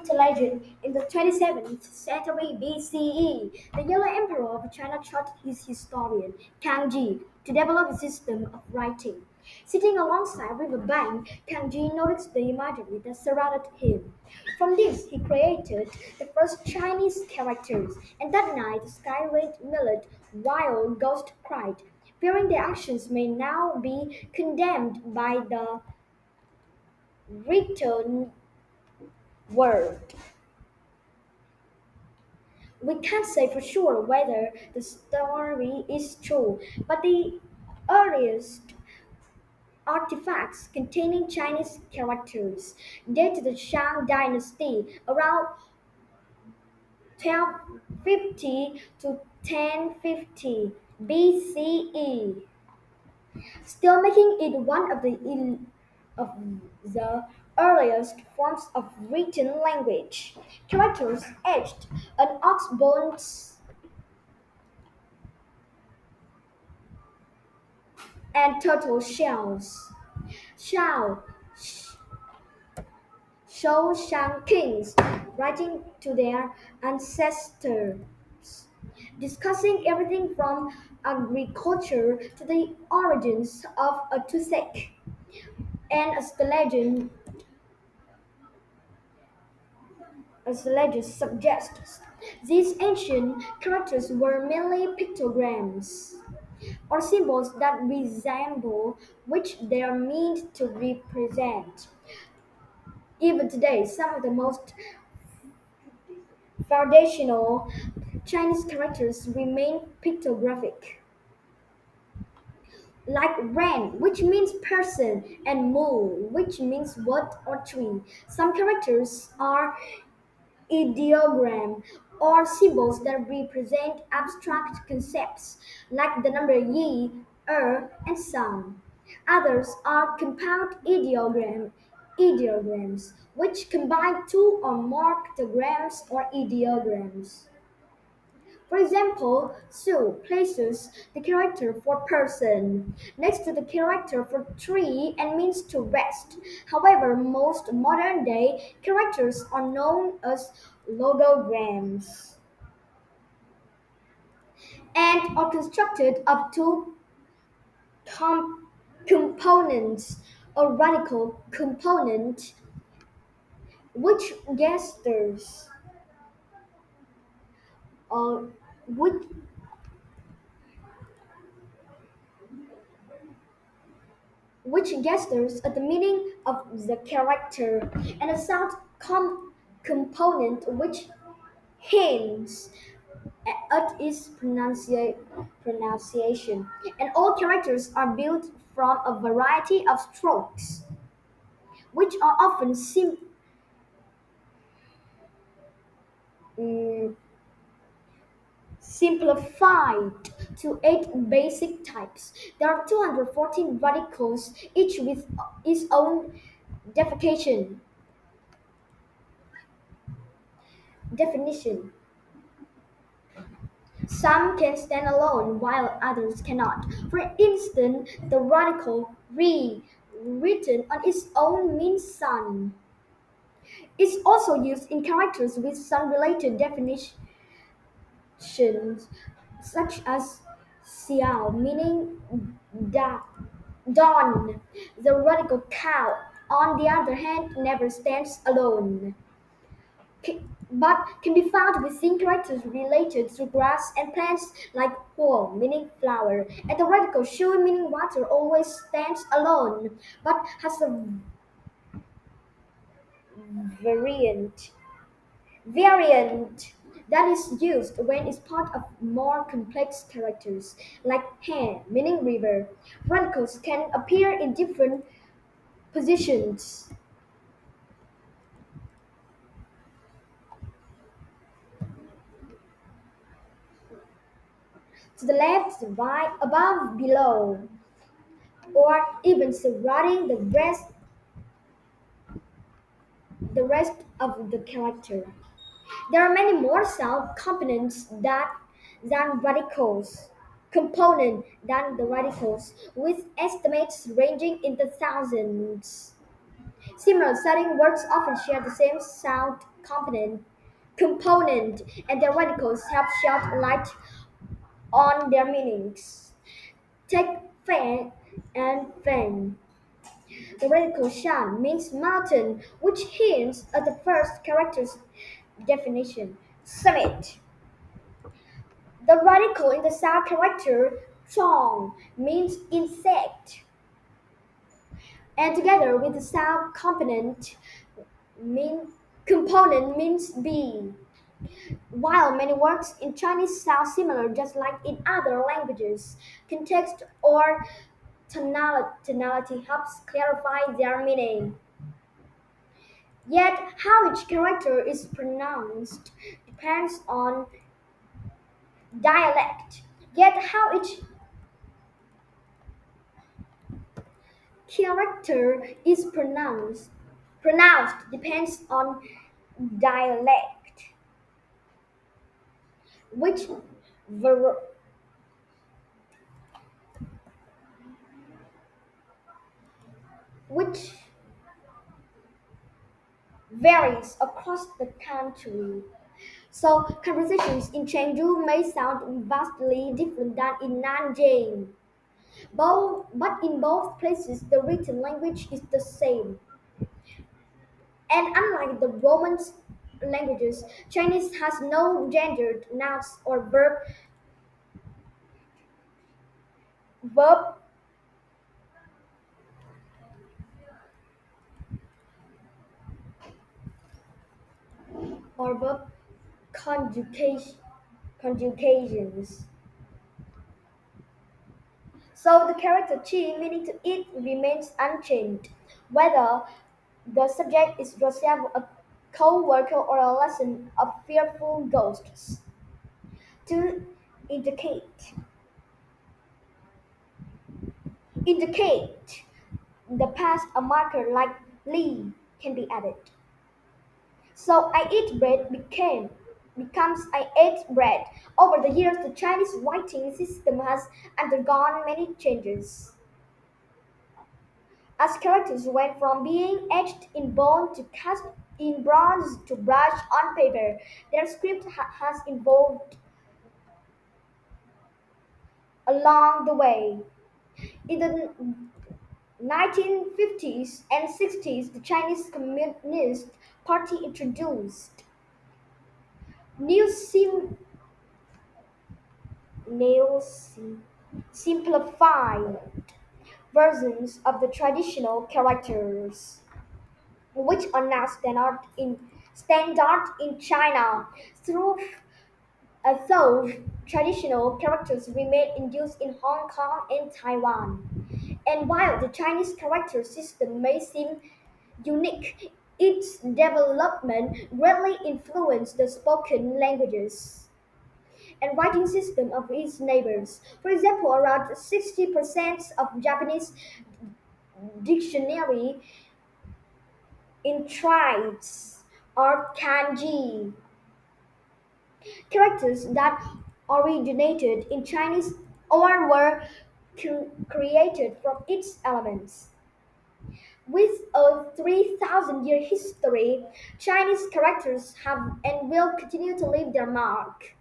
ancient legend, in the 27th century BCE, the Yellow Emperor of China taught his historian, Kang Ji, to develop a system of writing. Sitting alongside river bank, Kang Ji noticed the imagery that surrounded him. From this, he created the first Chinese characters, and that night the sky rained millet while ghosts cried, fearing their actions may now be condemned by the written word. We can't say for sure whether the story is true, but the earliest artifacts containing Chinese characters date to the Shang dynasty around 1250 to 1050 BCE, still making it one of of the earliest forms of written language. Characters etched on ox bones and turtle shells. Shao show Shang kings writing to their ancestors, discussing everything from agriculture to the origins of a toothache. And as the legend suggests, these ancient characters were mainly pictograms or symbols that resemble which they are meant to represent. Even today, some of the most foundational Chinese characters remain pictographic, like Ren, which means person, and Mu, which means wood or tree. Some characters are ideogram or symbols that represent abstract concepts, like the number yi, and sun. Others are compound ideograms, which combine two or more pictograms or ideograms. For example, Su places the character for person next to the character for tree and means to rest. However, most modern day characters are known as logograms and are constructed of two com- components, a radical component which gestures uh, which gestures at the meaning of the character, and a component which hints at its pronunciation. And all characters are built from a variety of strokes, which are often mm, simplified to eight basic types. There are 214 radicals, each with its own definition. definition. Some can stand alone while others cannot. For instance, the radical re written on its own means sun. It's also used in characters with sun-related definitions, such as xiao, meaning da, dawn. The radical cow, on the other hand, never stands alone, but can be found within characters related to grass and plants like huo, meaning flower, and the radical shui, meaning water, always stands alone, but has a variant variant that is used when it's part of more complex characters, like he, meaning river. Radicals can appear in different positions. To the left, right, above, below, or even surrounding the rest of the character. There are many more sound components than radicals component than the radicals, with estimates ranging in the thousands. Similar sounding words often share the same sound component, component, and their radicals help shed light on their meanings. Take fan and fan. The radical shan means mountain, which hints at the first character's definition, summit. The radical in the sound character chong means insect, and together with the sound mean, component means bee. While many words in Chinese sound similar just like in other languages, context or tonality helps clarify their meaning. Yet, how each character is pronounced depends on dialect. Yet, how each character is pronounced depends on dialect, which var- which varies across the country. So conversations in Chengdu may sound vastly different than in Nanjing. But in both places, the written language is the same. And unlike the Roman languages, Chinese has no gendered nouns or verb verb conjugation, conjugations. So the character chi, meaning to eat, remains unchanged, whether the subject is yourself a co-worker or a lesson of fearful ghosts. To indicate, indicate the past, a marker like Li can be added. So I eat bread becomes I ate bread. Over the years, the Chinese writing system has undergone many changes. As characters went from being etched in bone to cast in bronze to brushed on paper, their script has evolved along the way. In the 1950s and 60s, the Chinese Communist Party introduced new, new simplified versions of the traditional characters, which are now standard in China. Though traditional characters remain in use in Hong Kong and Taiwan. And while the Chinese character system may seem unique, its development greatly influenced the spoken languages and writing system of its neighbors. For example, around 60% of Japanese dictionary entries are kanji, characters that originated in Chinese or were created from its elements. With a 3,000-year history, Chinese characters have and will continue to leave their mark.